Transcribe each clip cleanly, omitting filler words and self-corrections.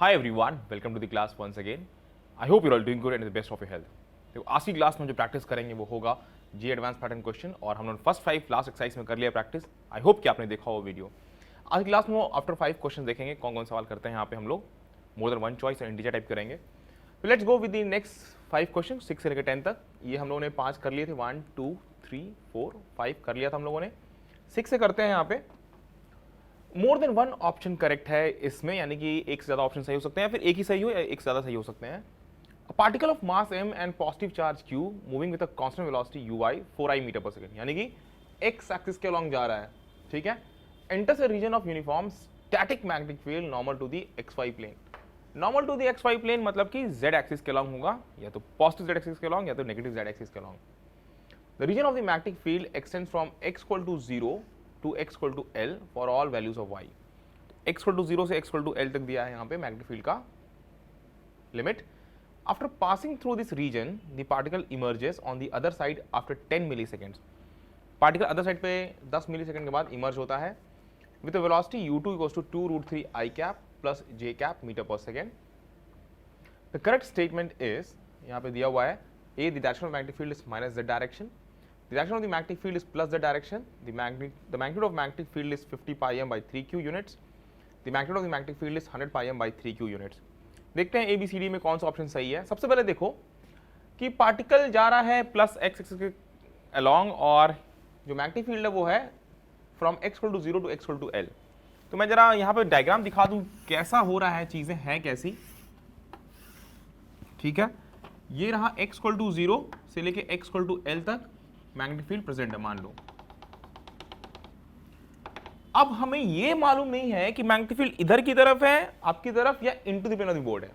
Hi everyone, welcome to the class once again. I hope you're all doing good and the best of your health. तो आज की class में जो practice करेंगे वो होगा जी एडवांस पैटर्न क्वेश्चन और हम लोग फर्स्ट 5 क्लास एक्सरसाइज में कर लिया प्रैक्टिस. आई होप कि आपने देखा वो वीडियो. आज की क्लास में आफ्टर 5 क्वेश्चन देखेंगे कौन कौन सवाल करते हैं. यहाँ पे हम लोग मोर देन वन चॉइस और इंटीजर टाइप करेंगे. तो let's go with the next 5 question 6 से लेकर 10 तक. ये हम लोगों ने 5 कर लिए थे. 1 2 3 4 5 कर लिया था हम लोगों ने. 6 से करते हैं. यहाँ पे मोर देन वन ऑप्शन करेक्ट है इसमें, यानी कि एक से ज़्यादा ऑप्शन सही हो सकते हैं, फिर एक ही सही हो या एक से ज़्यादा सही हो सकते हैं. A particle of mass m and positive charge q moving with a constant velocity ui 4i metre पर सेकेंड, यानी कि x एक्सिस के अलॉन्ग जा रहा है. ठीक है. enters a region of uniform static magnetic field normal to the xy plane. normal to the xy plane मतलब कि z एक्सिस के अलॉन्ग होगा, या तो पॉजिटिव z एक्सिस के अलॉन्ग या तो नेगेटिव z एक्सिस के along. The region of the magnetic field extends from x equal to 0 to x equal to L for all values of y. x equal to 0 से x equal to L तक दिया है यहाँ पे magnetic field का limit. After passing through this region, the particle emerges on the other side after 10 milliseconds. Particle other side पे 10 millisecond के बाद इमर्ज होता है with a velocity u2 equals to 2 root 3 I cap plus j cap metre पर second. The correct statement is, यहाँ पे दिया हुआ है A, the direction of magnetic field is minus z direction. The direction of the magnetic field is plus z direction. The magnitude of magnetic field is 50 pi m by 3q units. The magnitude of the magnetic field is 100 pi m by 3q units. देखते हैं ABCD में कौन सा option सही है. सबसे पहले देखो कि पार्टिकल जा रहा है प्लस एक्स एक्सिस के अलॉन्ग और जो मैग्नेटिक फील्ड है वो है from x equal to 0 to x equal to L. तो मैं जरा यहाँ पे डायग्राम दिखा दूँ कैसा हो रहा है, चीज़ें हैं कैसी. ठीक है. ये रहा x इक्वल टू 0 से लेके x इक्वल टू L तक मैग्नेटिक फील्ड प्रेजेंट है मान लो. अब हमें ये मालूम नहीं है कि मैग्नेटिक फील्ड इधर की तरफ है, आपकी तरफ, या into the plane of the board है.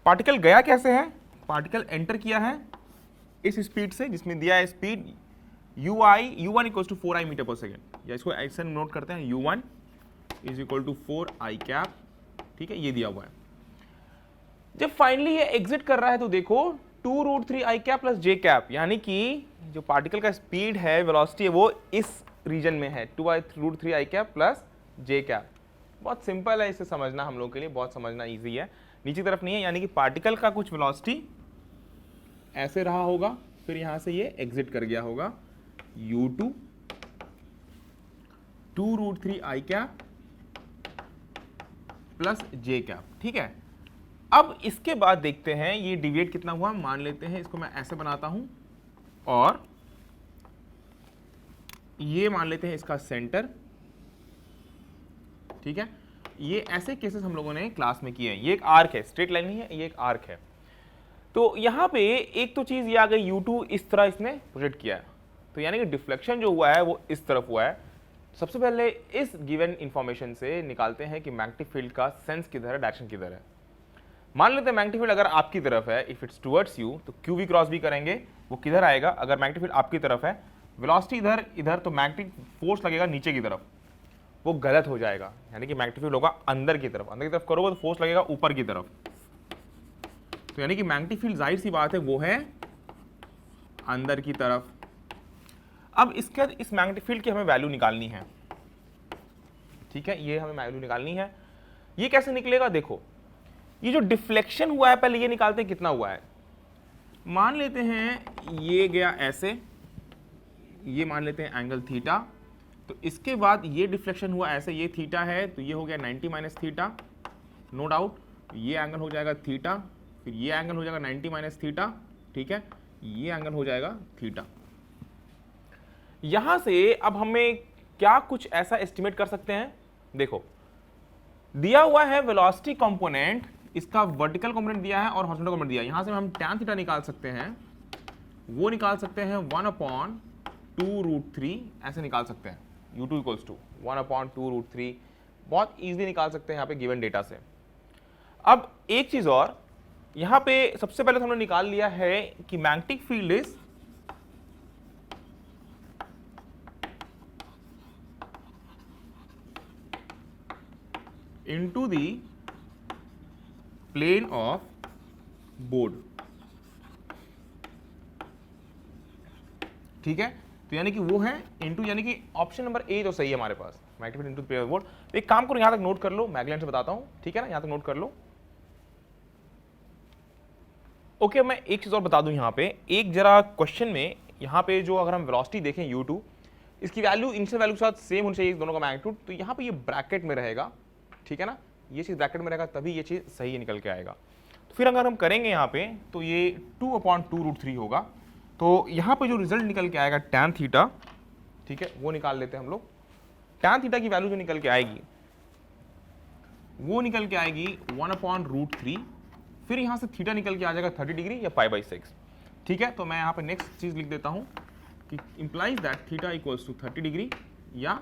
पार्टिकल गया कैसे है? पार्टिकल एंटर किया है इस स्पीड से जिसमें दिया है speed u1 equal to 4i metre पर सेकेंड, या इसको ऐसे नोट करते हैं u1 is equal to 4i cap. ठीक है, ये दिया हुआ है. जब फाइनली ये एग्जिट कर रहा है तो देखो 2 root 3 i cap plus j cap, यानी कि जो पार्टिकल का स्पीड है, वेलोसिटी है, वो इस रीजन में है 2 root 3 i cap plus j cap. बहुत सिंपल है, इसे समझना हम लोग के लिए बहुत समझना इजी है. नीचे तरफ नहीं है, यानी कि पार्टिकल का कुछ वेलोसिटी ऐसे रहा होगा, फिर यहां से ये एग्जिट कर गया होगा u2 2 root 3 i cap plus j cap. ठीक है. अब इसके बाद देखते हैं ये डिविएट कितना हुआ. मान लेते हैं इसको मैं ऐसे बनाता हूं और ये मान लेते हैं इसका सेंटर. ठीक है. ये ऐसे केसेस हम लोगों ने क्लास में किए हैं. ये एक आर्क है, स्ट्रेट लाइन नहीं है, ये एक आर्क है. तो यहाँ पे एक तो चीज़ ये आ गई u2 इस तरह इसने प्रोजेक्ट किया है, तो यानी कि डिफ्लेक्शन जो हुआ है वो इस तरफ हुआ है. सबसे पहले इस गिवन इंफॉर्मेशन से निकालते हैं कि मैग्नेटिक फील्ड का सेंस किधर है, डायरेक्शन किधर है. मान लेते हैं मैग्नेटिक फील्ड अगर आपकी तरफ है, इफ इट्स टुवर्ड्स यू, तो क्यू भी क्रॉस भी करेंगे, वो किधर आएगा. अगर मैग्नेटिक फील्ड आपकी तरफ है, वेलोसिटी इधर इधर, तो मैग्नेटिक फोर्स लगेगा नीचे की तरफ, वो गलत हो जाएगा. यानी कि मैग्नेटिक फील्ड होगा अंदर की तरफ करोगे तो फोर्स लगेगा ऊपर की तरफ. तो यानी कि मैग्नेटिक फील्ड जाहिर सी बात है वो है अंदर की तरफ. अब इसके इस मैग्नेटिक फील्ड की हमें वैल्यू निकालनी है. ठीक है, ये हमें वैल्यू निकालनी है. ये कैसे निकलेगा? देखो, ये जो डिफ्लेक्शन हुआ है पहले ये निकालते हैं कितना हुआ है. मान लेते हैं ये गया ऐसे, ये मान लेते हैं एंगल थीटा. तो इसके बाद ये डिफ्लेक्शन हुआ ऐसे, ये थीटा है तो ये हो गया 90 माइनस थीटा, नो डाउट. ये एंगल हो जाएगा थीटा, फिर ये एंगल हो जाएगा 90 माइनस थीटा. ठीक है, ये एंगल हो जाएगा थीटा. यहां से अब हमें क्या कुछ ऐसा एस्टिमेट कर सकते हैं. देखो, दिया हुआ है वेलोसिटी कंपोनेंट, इसका वर्टिकल कंपोनेंट दिया है और हॉरिजॉन्टल कंपोनेंट दिया है. यहां से हम tan थीटा निकाल सकते हैं, वो निकाल सकते हैं 1/2 रूट 3, ऐसे निकाल सकते हैं. u2 इक्वल्स टू 1/2 रूट 3 बहुत इजीली निकाल सकते हैं यहाँ पे गिवन डेटा से. अब एक चीज और, यहाँ पे सबसे पहले तो हमने निकाल लिया है कि magnetic field is into the plane of board. ठीक है, तो यानी कि वो है इनटू, यानी कि ऑप्शन नंबर ए जो सही है हमारे पास, magnetic field into the plane of board. एक काम करो, यहां तक नोट कर लो, मैगलैंड से बताता हूं. ठीक है ना, यहां तक नोट कर लो. ओके मैं एक चीज़ और बता दूं यहाँ पे, एक जरा क्वेश्चन में यहाँ पे जो अगर हम वेलोसिटी देखें u2, इसकी वैल्यू इनिशियल वैल्यू के साथ सेम होनी चाहिए दोनों का मैग्नीट्यूड, तो यहाँ पे ये ब्रैकेट में रहेगा, ठीक है ना, ये चीज़ ब्रैकेट में रहेगा तभी ये चीज़ सही निकल के आएगा। तो फिर अगर हम करेंगे यहाँ पे तो ये 2/2√3 होगा, तो यहाँ पे जो रिजल्ट निकल के आएगा tan थीटा, ठीक है, वो निकाल लेते हैं हम लोग। tan थीटा की वैल्यू जो निकल के आएगी वो निकल के आएगी 1/√3, फिर यहाँ से थीटा निकल के आ जाएगा 30 डिग्री या π/6, ठीक है। तो मैं यहाँ पे नेक्स्ट चीज लिख देता हूँ कि implies that theta equals to 30 degree या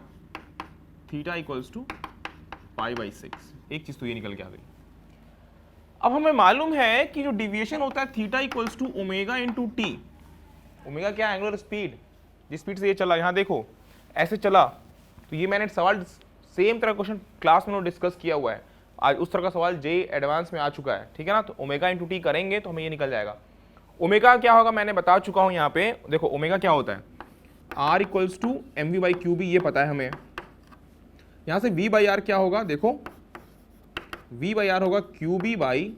थीटा इक्वल्स टू π/6। एक चीज तो ये निकल के आ गई। अब हमें मालूम है कि जो डिविएशन होता है theta equals to omega into t. Omega क्या है? एंगुलर स्पीड, जिस स्पीड से ये चला, यहाँ देखो ऐसे चला, तो ये मैंने सवाल सेम तरह क्वेश्चन क्लास में डिस्कस किया हुआ है, आज उस तरह का सवाल जे एडवांस में आ चुका है, ठीक है ना। तो ओमेगा इंटू टी करेंगे तो हमें ये निकल जाएगा। ओमेगा क्या होगा मैंने बता चुका हूँ यहाँ पे, देखो ओमेगा क्या होता है, r equals to m v by q b, ये पता है हमें। यहाँ से वी बाई आर क्या होगा, देखो वी बाई आर होगा q b by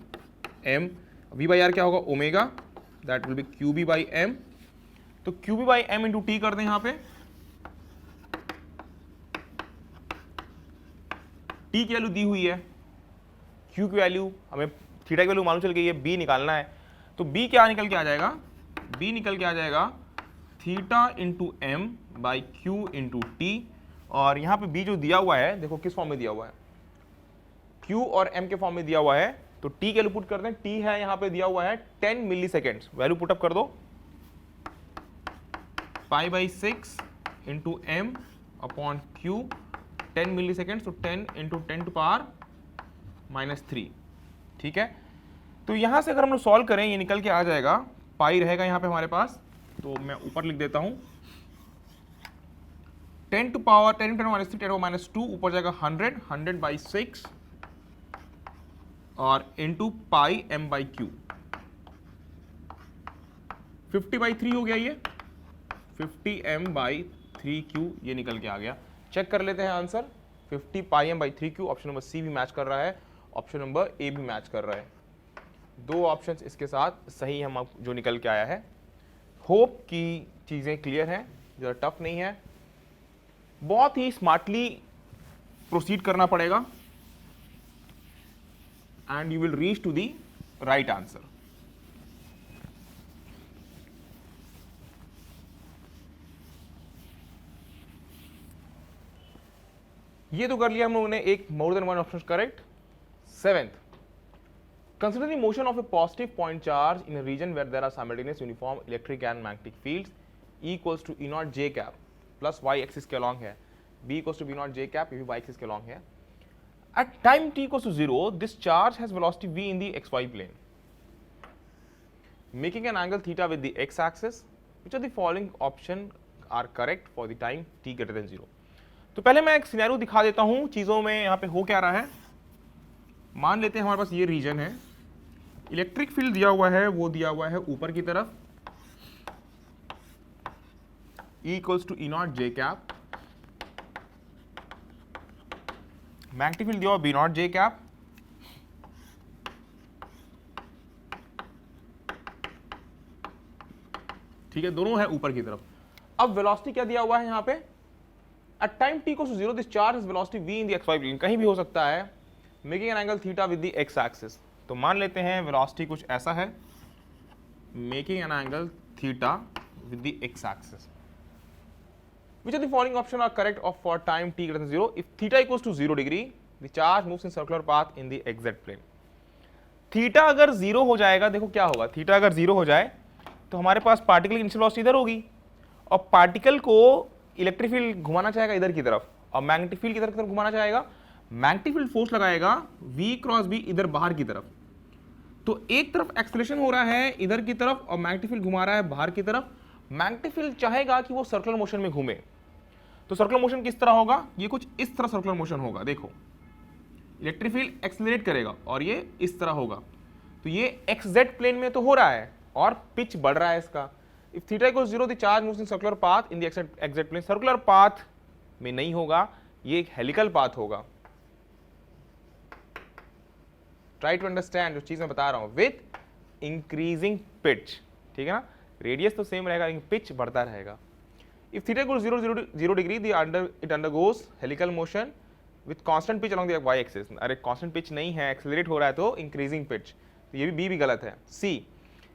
m, v by r क्या होगा omega, that will be q b by m. तो q b by m into t कर दें यहाँ पे, टी की वैल्यू दी हुई है, क्यू की वैल्यू हमें थीटा की वैल्यू मालूम चल गई है, बी निकालना है, तो बी क्या निकल के आ जाएगा, बी निकल के आ जाएगा theta into M by Q into T. और यहाँ पे बी जो दिया हुआ है देखो किस फॉर्म में दिया हुआ है, क्यू और एम के फॉर्म में दिया हुआ है, तो टी की वैल्यू पुट कर दें, टी है यहाँ पे दिया हुआ है 10 मिली सेकेंड्स, वैल्यू पुटअप कर दो, π/6 इंटू एम अपॉन क्यू 10 मिली सेकेंड, तो 10 इंटू 10⁻⁻3, ठीक है। तो यहां से अगर हम लोग सॉल्व करें ये निकल के आ जाएगा, पाई रहेगा यहाँ पे हमारे पास, तो मैं ऊपर लिख देता हूं 10⁻⁻3 ऊपर जाएगा 100/6 और into pi M by Q, 50/3 हो गया ये, 50m/3q ये निकल के आ गया। चेक कर लेते हैं answer, 50πm/3q, option number C भी मैच कर रहा है, ऑप्शन नंबर ए भी मैच कर रहा है, दो ऑप्शंस इसके साथ सही हम जो निकल के आया है। होप कि चीज़ें क्लियर हैं, ज़रा टफ नहीं है, बहुत ही स्मार्टली प्रोसीड करना पड़ेगा and you will reach to the right answer. ये तो कर लिया हम लोगों ने एक more than one option correct. 7th, consider the motion of a positive point charge in a region where there are simultaneous uniform electric and magnetic fields E equals to E naught j cap plus y axis के along है, B equals to B naught j cap, ये भी y axis के along है। At time t equals to 0, this charge has velocity v in the xy plane, making an angle theta with the x axis. Which of the following option are correct for the time t greater than 0? तो पहले मैं एक scenario दिखा देता हूं चीजों में यहाँ पे हो क्या रहा है। मान लेते हैं हमारे पास ये रीजन है, इलेक्ट्रिक फील्ड दिया हुआ है, वो दिया हुआ है ऊपर की तरफ, E equals to E naught J cap, magnetic field दिया हुआ B नॉट J कैप, ठीक है, दोनों है ऊपर की तरफ। अब वेलोसिटी क्या दिया हुआ है यहाँ पे, at time t equals to 0 this charge is velocity v in the xy plane, कहीं भी हो सकता है, making an angle theta with the x axis. तो मान लेते हैं वेलोसिटी कुछ ऐसा है, making an angle theta with the x axis. Which of the following option are correct of for time t greater than 0? If theta equals to 0 degree, the charge moves in circular path in the xz plane. Theta अगर 0 हो जाएगा, देखो क्या होगा, theta अगर 0 हो जाए तो हमारे पास पार्टिकल की इनिशियल वेलोसिटी इधर होगी और पार्टिकल को इलेक्ट्रिक फील्ड घुमाना चाहेगा इधर की तरफ और मैग्नेटिक फील्ड की तरफ घुमाना चाहेगा, मैग्नेटिक फील्ड फोर्स लगाएगा v क्रॉस b इधर बाहर की तरफ। तो एक तरफ एक्सेलरेशन हो रहा है इधर की तरफ और मैग्नेटिक फील्ड घुमा रहा है बाहर की तरफ। मैग्नेटिक फील्ड चाहेगा कि वो सर्कुलर मोशन में घूमे, तो सर्कुलर मोशन किस तरह होगा, ये कुछ इस तरह सर्कुलर मोशन होगा, देखो इलेक्ट्रिक फील्ड एक्सेलरेट करेगा और ये इस तरह होगा, तो ये एक्स-जेड प्लेन में तो हो रहा है और पिच बढ़ रहा है इसका। If theta equals 0 the charge moves in circular path in the X Z plane, circular path में नहीं होगा, ये एक हेलिकल पाथ होगा। ट्राई टू अंडरस्टैंड जो चीज मैं बता रहा हूं, विथ इंक्रीजिंग पिच, ठीक है ना, रेडियस तो सेम रहेगा लेकिन पिच बढ़ता रहेगा। If theta equals 0 degree it undergoes helical motion with constant pitch along the Y axis. अरे कांस्टेंट पिच नहीं है, एक्सेलरेट हो रहा है तो इंक्रीजिंग पिच, तो ये भी गलत है। सी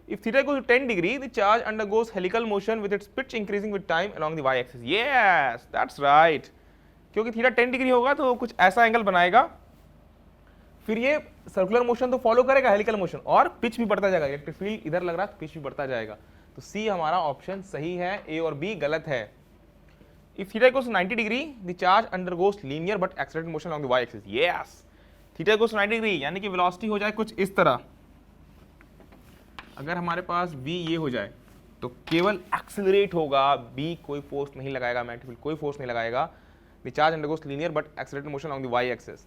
if theta equals to 10 degree the charge undergoes helical motion with its pitch increasing with time along the y axis। yes that's right, क्योंकि थीटा 10 डिग्री होगा तो कुछ ऐसा एंगल बनाएगा, फिर ये सर्कुलर मोशन तो फॉलो करेगा हेलिकल मोशन, और पिच भी बढ़ता जाएगा। इलेक्ट्रिक फील्ड इधर लग रहा है, पिच भी बढ़ता जाएगा। तो सी हमारा ऑप्शन सही है, ए और बी गलत है। If theta equals to 90 degree the charge undergoes linear but accelerated motion along the y axis। yes theta equals to 90 degree यानी कि वेलोसिटी हो जाए कुछ इस तरह। अगर हमारे पास v ये हो जाए तो केवल एक्सेलरेट होगा, b कोई फोर्स नहीं लगाएगा, मैग्नेटिक फील्ड कोई फोर्स नहीं लगाएगा। The charge undergoes linear but accelerated motion along the y axis।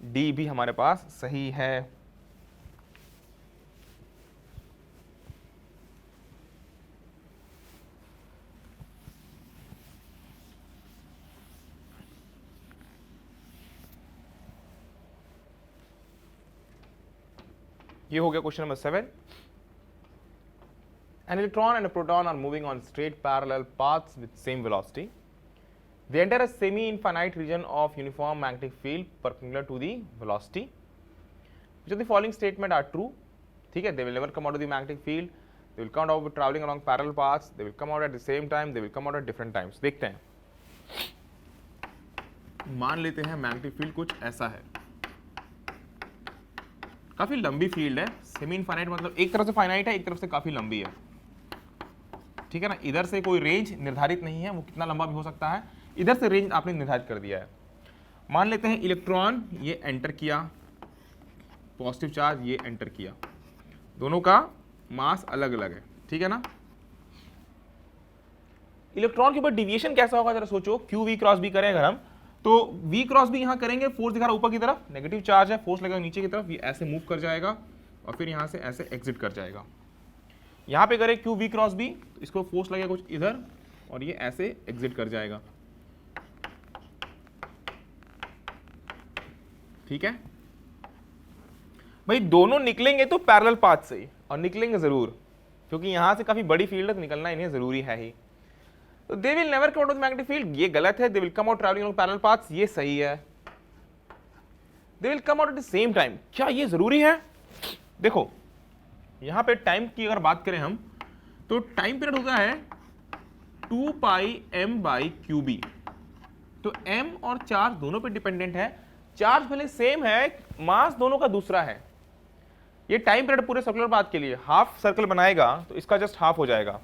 D भी हमारे पास सही है। ये हो गया question number 7। An electron and a proton are moving on straight parallel paths with same velocity. They enter a semi-infinite region of uniform magnetic field perpendicular to the velocity. Which of the following statement are true? ठीक है, they will never come out of the magnetic field. They will come out with traveling along parallel paths. They will come out at the same time. They will come out at different times. देखते हैं। मान लेते हैं magnetic field कुछ ऐसा है, काफी लंबी फील्ड है। सेमी इनफाइनाइट मतलब एक तरफ से फाइनाइट है, एक तरफ से काफी लंबी है, ठीक है ना। इधर से कोई रेंज निर्धारित नहीं है, वो कितना लंबा भी हो सकता है, इधर से रेंज आपने निर्धारित कर दिया है। मान लेते हैं इलेक्ट्रॉन ये एंटर किया, पॉजिटिव चार्ज ये एंटर किया, दोनों का मास अलग अलग है, ठीक है ना। इलेक्ट्रॉन के ऊपर डिविएशन कैसा होगा जरा सोचो। क्यू वी क्रॉस बी करें अगर हम, तो v क्रॉस भी यहां करेंगे, फोर्स दिखा रहा ऊपर की तरफ, नेगेटिव चार्ज है, फोर्स लगेगा नीचे की तरफ, ये ऐसे मूव कर जाएगा और फिर यहां से ऐसे एग्जिट कर जाएगा। यहां पे करें क्यू वी क्रॉस बी, तो इसको फोर्स लगेगा कुछ इधर और ये ऐसे एग्जिट कर जाएगा, ठीक है भाई। दोनों निकलेंगे तो पैरेलल पाथ से ही, और निकलेंगे जरूर, क्योंकि यहां से काफी बड़ी फील्ड है तो निकलना इन्हें जरूरी है ही। तो they will never come out of the magnetic field, ये गलत है। They will come out travelling along parallel paths, ये सही है। They will come out at the same time, क्या ये जरूरी है? देखो यहां पे टाइम की अगर बात करें हम, तो टाइम पीरियड होता है 2 पाई m बाई क्यू बी। तो m और चार्ज दोनों पे डिपेंडेंट है, चार्ज भले सेम है, मास दोनों का दूसरा है। ये टाइम पीरियड पूरे सर्कुलर पाथ के लिए हाफ सर्कल बनाएगा तो इसका जस्ट हाफ हो जाएगा।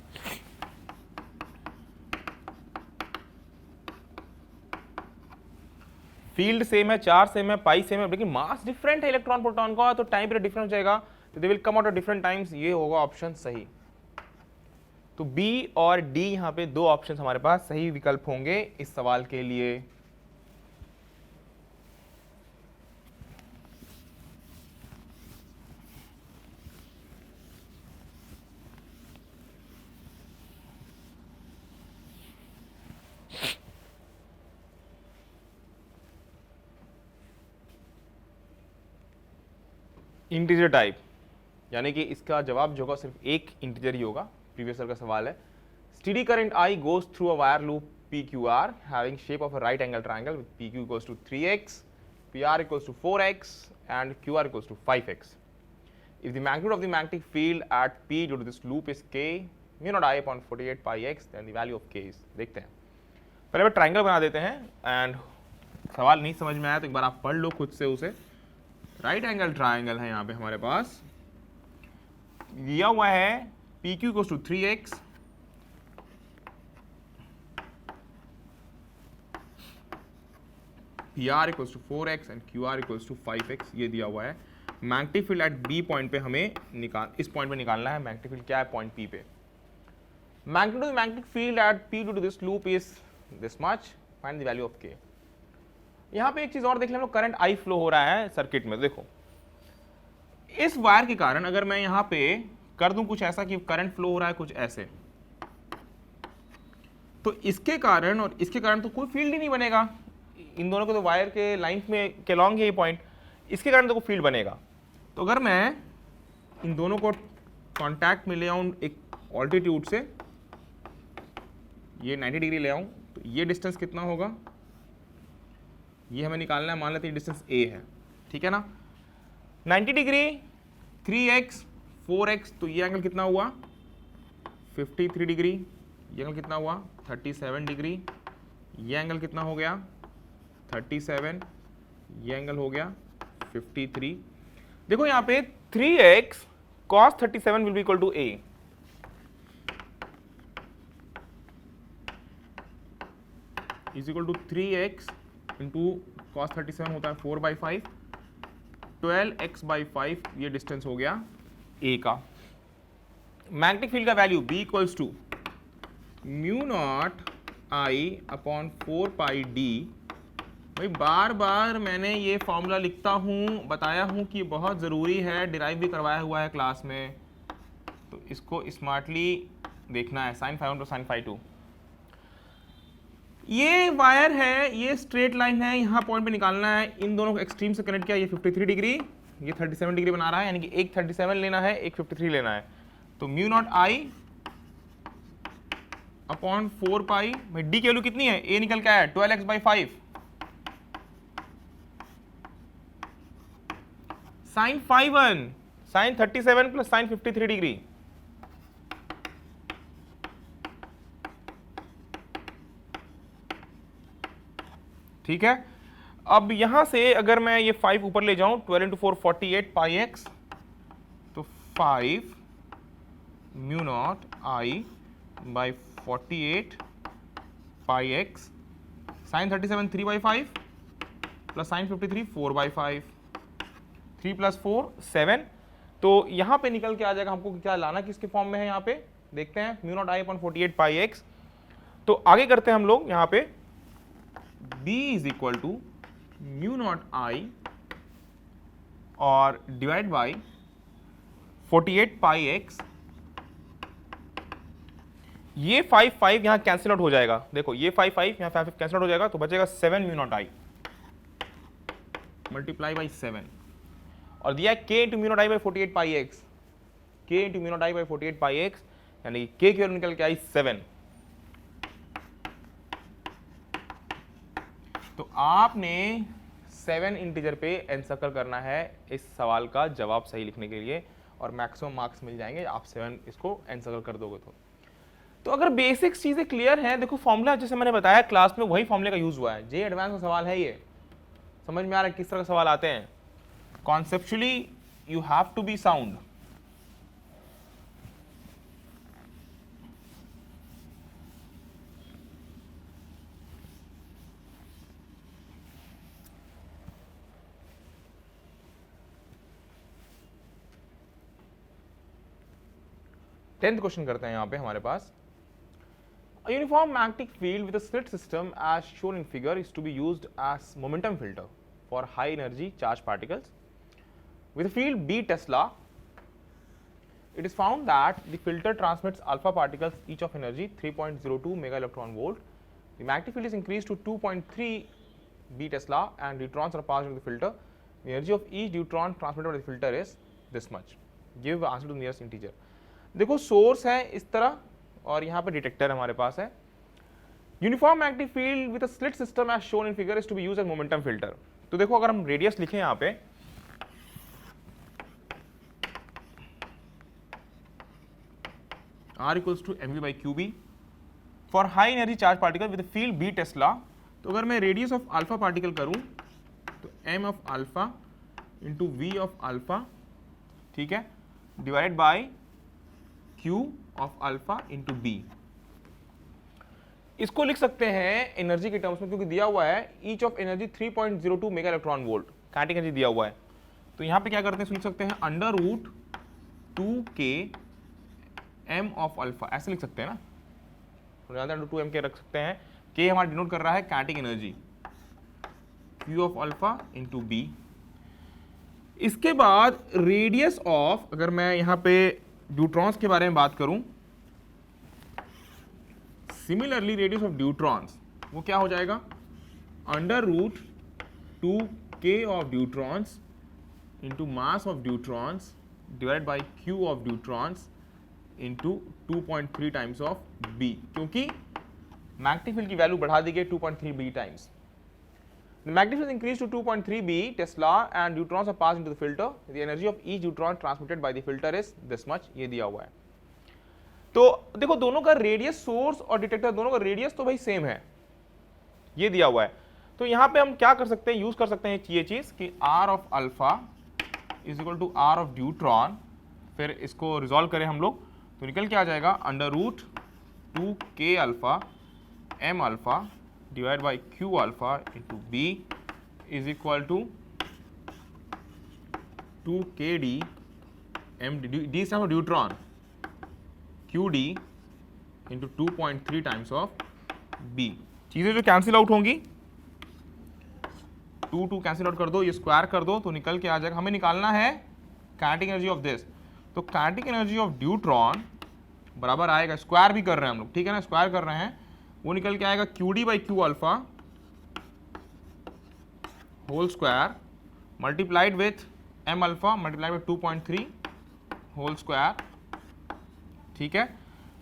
फील्ड सेम है, चार्ज सेम है, पाई सेम है, लेकिन मास डिफरेंट है इलेक्ट्रॉन प्रोटॉन का, तो टाइम पीरियड डिफरेंट हो जाएगा। तो they will come out at different times, ये होगा ऑप्शन सही। तो बी और डी यहाँ पे दो ऑप्शन हमारे पास सही विकल्प होंगे इस सवाल के लिए। इंटीजर टाइप, यानी कि इसका जवाब जो होगा सिर्फ एक इंटीजर ही होगा। प्रीवियस ईयर का सवाल है। Steady current I goes through a wire loop PQR having shape of a right angle triangle with PQ equals to 3x, PR equals to 4x and QR equals to 5x. If the magnitude of the magnetic field at P due to this loop is K mu naught I upon 48 pi x, then the value of K is, देखते हैं। पहले triangle बना देते हैं, and सवाल नहीं समझ में आया तो एक बार आप पढ़ लो खुद से उसे। राइट एंगल ट्राइंगल है यहाँ पे हमारे पास, दिया हुआ है PQ equals to 3x, PR equals to 4x and QR equals to 5x, ये दिया हुआ है। Magnetic field at B point पे हमें इस पॉइंट पे निकालना है। मैग्नेटिक फील्ड क्या है पॉइंट P पे। Magnetic magnetic field at P due to this loop is this much, find the value of K। यहाँ पे एक चीज और देख लें, करंट I फ्लो हो रहा है सर्किट में। देखो इस वायर के कारण अगर मैं यहाँ पे कर दूं कुछ ऐसा कि करंट फ्लो हो रहा है कुछ ऐसे, तो इसके कारण और इसके कारण तो कोई फील्ड ही नहीं बनेगा। इन दोनों को तो वायर के लाइन में के लॉन्ग है ये पॉइंट, इसके कारण तो कोई फील्ड बनेगा। तो अगर मैं इन दोनों को कांटेक्ट में ले आऊं एक ऑल्टीट्यूड से, ये 90 डिग्री ले आऊं, तो ये डिस्टेंस कितना होगा, ये हमें निकालना है, मान लेते हैं डिस्टेंस a है, ठीक है ना। 90 डिग्री 3x 4x, तो ये एंगल कितना हुआ 53 डिग्री, ये एंगल कितना हुआ 37 डिग्री, ये एंगल कितना हो गया 37, ये एंगल हो गया 53। देखो यहाँ पे 3x cos 37 will be equal to a, is equal to 3x into cos 37 होता है 4/5, 12x/5, ये डिस्टेंस हो गया a का। मैग्नेटिक फील्ड का value b equals to mu naught I upon 4πd। भाई बार बार मैंने ये फॉर्मूला लिखता हूँ, बताया हूँ कि बहुत ज़रूरी है, डिराइव भी करवाया हुआ है क्लास में, तो इसको स्मार्टली देखना है। sin phi 1 plus sin phi 2, ये वायर है, ये स्ट्रेट लाइन है, यहाँ पॉइंट पे निकालना है, इन दोनों को एक्सट्रीम से कनेक्ट किया, ये 53 डिग्री, ये 37 डिग्री बना रहा है, यानी कि एक 37 लेना है, एक 53 लेना है, तो म्यू नॉट I अपॉन 4 पाई, भाई डी की वैल्यू कितनी है, ए निकल के आया 12x/5, sin phi 1 sin 37 plus sin 53 degree, ठीक है। अब यहां से अगर मैं ये 5 ऊपर ले जाऊं, 12 इंटू 4 48 पाई एक्स, तो 5 mu naught I by 48 pi X, sine 37 3/5 plus sine 53 4/5, 3 plus 4 7, तो यहाँ पे निकल के आ जाएगा। हमको क्या लाना किसके फॉर्म में है, यहाँ पे देखते हैं, mu naught I upon 48 pi X. तो आगे करते हैं हम लोग, यहाँ पे b is equal to mu naught I और डिवाइड बाई 48 पाई एक्स, ये 5 यहां कैंसिल आउट हो जाएगा, देखो ये 5 यहां 5 कैंसिल आउट हो जाएगा, तो बचेगा 7 mu naught I multiply by 7, और दिया k into mu naught I by 48 pi x, k into mu naught I by 48 pi x, यानी k की वैल्यू निकल के आई 7। तो आपने 7 इंटीजर पे एनसर्कल करना है इस सवाल का जवाब सही लिखने के लिए, और मैक्सिमम मार्क्स मिल जाएंगे आप 7 इसको एनसर्कल कर दोगे तो अगर बेसिक्स चीजें क्लियर हैं, देखो फॉर्मूला जैसे मैंने बताया क्लास में, वही फॉर्मूले का यूज हुआ है। जे एडवांस का सवाल है, ये समझ में आ रहा है किस तरह के सवाल आते हैं। Conceptually you have to be sound. Tenth question करते हैं यहाँ पे हमारे पास। A uniform magnetic field with a slit system as shown in figure is to be used as momentum filter for high energy charged particles. With a field b Tesla, it is found that the filter transmits alpha particles each of energy 3.02 mega electron volt. The magnetic field is increased to 2.3 b Tesla and neutrons are passed into the filter. The energy of each neutron transmitted by the filter is this much. Give answer to the nearest integer. देखो source है इस तरह और यहाँ पे detector हमारे पास है। Uniform magnetic field with a slit system as shown in figure is to be used as momentum filter. तो देखो अगर हम रेडियस लिखें यहाँ पे, R equals to mv by Q B for high energy charge particle with field b tesla. तो अगर मैं रेडियस ऑफ अल्फा पार्टिकल करूं तो m of alpha into v of alpha, ठीक है, divided by q of alpha into b। इसको लिख सकते हैं एनर्जी के टर्म्स में, क्योंकि दिया हुआ है each of energy 3.02 mega electron volt kinetic energy दिया हुआ है। तो यहां पे क्या करते हैं, लिख सकते हैं under root 2k m of alpha, ऐसे लिख सकते हैं ना, अंडर 2m के रख सकते हैं। k हमारा डिनोट कर रहा है kinetic energy, q of alpha into b। इसके बाद रेडियस ऑफ, अगर मैं यहां पे न्यूट्रॉन्स के बारे में बात करूं, सिमिलरली रेडियस ऑफ न्यूट्रॉन्स वो क्या हो जाएगा, under root 2k of neutrons into mass of neutrons divide by Q of neutrons into 2.3 times of B, क्योंकि मैग्नेटिक फील्ड की वैल्यू बढ़ा दी गई 2.3 B times. The magnetic field increased to 2.3 B Tesla and neutrons are passed into the filter. The energy of each neutron transmitted by the filter is this much. ये दिया हुआ है. तो देखो दोनों का रेडियस, सोर्स और डिटेक्टर दोनों का रेडियस तो भाई सेम है, ये दिया हुआ है. तो यहाँ पे हम क्या कर सकते हैं, यूज कर सकते हैं ये चीज कि R of alpha is equal to R of neutron. फिर इसको रिजॉल्व करें हम लोग तो निकल के आ जाएगा under root 2k alpha m alpha divide by q alpha into b is equal to 2kd m d से neutron qd into 2.3 times of b. चीजें जो कैंसिल आउट होंगी 2 कैंसिल आउट कर दो, ये स्क्वायर कर दो तो निकल के आ जाएगा. हमें निकालना है काइनेटिक एनर्जी ऑफ दिस. तो काइनेटिक एनर्जी ऑफ न्यूट्रॉन बराबर आएगा, स्क्वायर भी कर रहे हैं हम लोग, ठीक है ना, स्क्वायर कर रहे हैं, वो निकल के आएगा Q D by Q alpha whole square multiplied with M alpha multiplied with 2.3 whole square, ठीक है,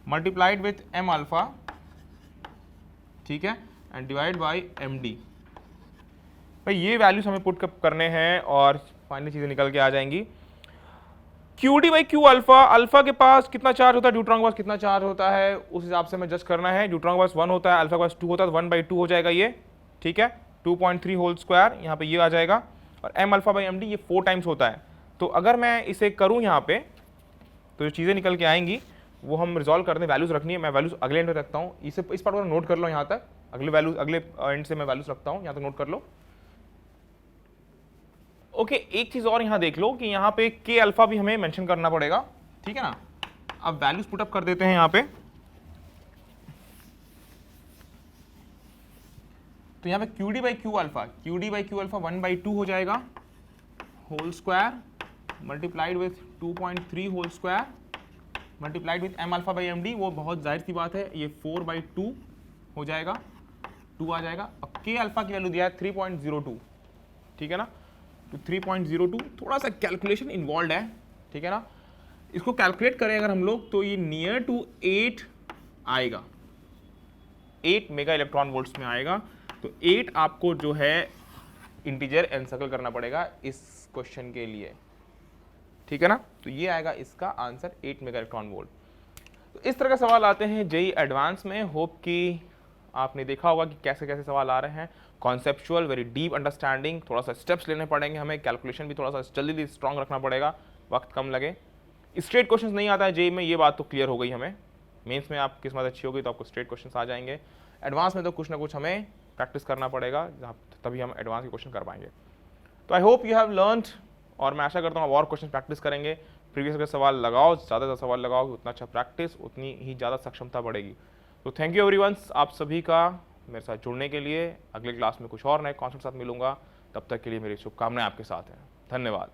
मल्टीप्लाइड विथ एम अल्फा, ठीक है, and divide by M D. भाई ये वैल्यूज हमें पुट करने हैं और फाइनली चीजें निकल के आ जाएंगी. Q D by Q alpha, alpha के पास कितना चार्ज होता है, न्यूट्रॉन के पास कितना चार्ज होता है, उस हिसाब से हमें जस्ट करना है. न्यूट्रॉन के पास 1 होता है, अल्फा के पास 2 होता है, तो 1/2 हो जाएगा ये, ठीक है, 2.3 होल स्क्वायर यहाँ पे ये आ जाएगा. और M alpha by M D ये 4 टाइम्स होता है. तो अगर मैं इसे करूँ यहाँ पे तो जो चीज़ें निकल के आएंगी वो हम रिजॉल्व करने, वैल्यूज रखनी है. मैं वैल्यूज अगले एंड में रखता हूँ, इस पार्ट को नोट कर लो यहाँ तक, अगले वैल्यूज अगले एंड से मैं वैल्यूज रखता हूँ, यहाँ तक नोट कर लो. ओके, एक चीज और यहां देख लो कि यहां पे के अल्फा भी हमें मेंशन करना पड़ेगा, ठीक है ना. अब वैल्यूज पुटअप कर देते हैं यहां पे. तो यहां पे Q D by Q alpha 1/2 हो जाएगा whole square multiplied with 2.3 whole square multiplied with M alpha by M D, वो बहुत जाहिर सी बात है, ये 4/2 हो जाएगा, 2 आ जाएगा. अब के अल्फा की वैल्यू दिया है 3.02, ठीक है ना. तो 3.02 थोड़ा सा कैलकुलेशन इन्वॉल्व है, ठीक है ना. इसको कैलकुलेट करें अगर हम लोग तो ये नियर टू 8 आएगा, 8 मेगा इलेक्ट्रॉन वोल्ट्स में आएगा. तो 8 आपको जो है इंटीजर एनसर्कल करना पड़ेगा इस क्वेश्चन के लिए, ठीक है ना. तो ये आएगा इसका आंसर 8 मेगा इलेक्ट्रॉन वोल्ट. तो इस तरह का सवाल आते हैं जेई एडवांस में. होप कि आपने देखा होगा कि कैसे कैसे सवाल आ रहे हैं. कॉन्सेप्चुअल, वेरी डीप अंडरस्टैंडिंग, थोड़ा सा स्टेप्स लेने पड़ेंगे हमें, कैलकुलेशन भी थोड़ा सा जल्दी स्ट्रॉन्ग रखना पड़ेगा, वक्त कम लगे. स्ट्रेट क्वेश्चन नहीं आता है जेई में, ये बात तो क्लियर हो गई हमें. मेंस में आप किस्मत अच्छी होगी तो आपको स्ट्रेट क्वेश्चन आ जाएंगे. एडवांस में तो कुछ ना कुछ हमें प्रैक्टिस करना पड़ेगा, तभी हम एडवांस के क्वेश्चन कर पाएंगे. तो I hope you have learned, और मैं आशा करता हूँ और क्वेश्चन प्रैक्टिस करेंगे. प्रीवियस के सवाल लगाओ, ज़्यादा सवाल लगाओ, उतना अच्छा प्रैक्टिस, उतनी ही ज़्यादा सक्षमता बढ़ेगी. तो थैंक यू एवरीवन, आप सभी का मेरे साथ जुड़ने के लिए. अगले क्लास में कुछ और नए कॉन्सेप्ट साथ मिलूंगा, तब तक के लिए मेरी शुभकामनाएं आपके साथ हैं. धन्यवाद.